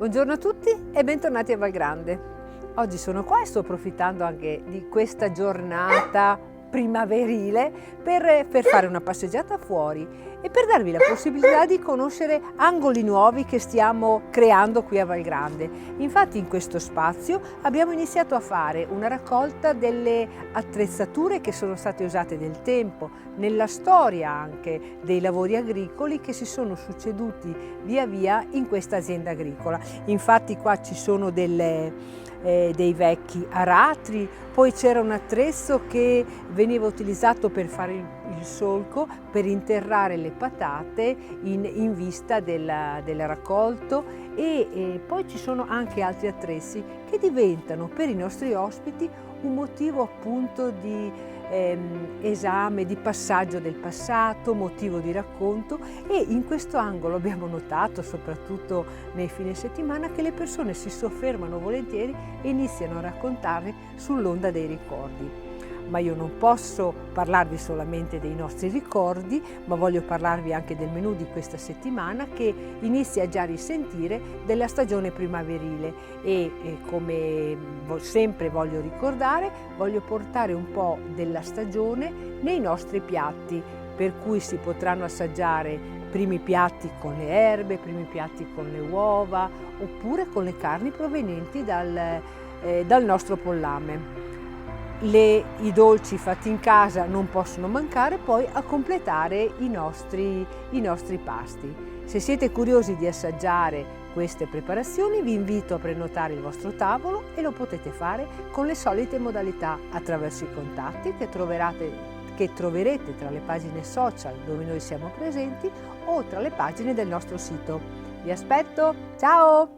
Buongiorno a tutti e bentornati a Valgrande. Oggi sono qua e sto approfittando anche di questa giornata primaverile per fare una passeggiata fuori e per darvi la possibilità di conoscere angoli nuovi che stiamo creando qui a Valgrande. Infatti in questo spazio abbiamo iniziato a fare una raccolta delle attrezzature che sono state usate nel tempo, nella storia anche dei lavori agricoli che si sono succeduti via via in questa azienda agricola. Infatti qua ci sono dei vecchi aratri, poi c'era un attrezzo che veniva utilizzato per fare il solco per interrare le patate in vista del raccolto e poi ci sono anche altri attrezzi che diventano per i nostri ospiti un motivo appunto di esame, di passaggio del passato, motivo di racconto, e in questo angolo abbiamo notato, soprattutto nei fine settimana, che le persone si soffermano volentieri e iniziano a raccontare sull'onda dei ricordi. Ma io non posso parlarvi solamente dei nostri ricordi, ma voglio parlarvi anche del menù di questa settimana che inizia già a risentire della stagione primaverile e come sempre voglio ricordare, voglio portare un po' della stagione nei nostri piatti, per cui si potranno assaggiare primi piatti con le erbe, primi piatti con le uova oppure con le carni provenienti dal nostro pollame. I dolci fatti in casa non possono mancare poi a completare i nostri pasti. Se siete curiosi di assaggiare queste preparazioni vi invito a prenotare il vostro tavolo e lo potete fare con le solite modalità attraverso i contatti che troverete tra le pagine social dove noi siamo presenti o tra le pagine del nostro sito. Vi aspetto, ciao!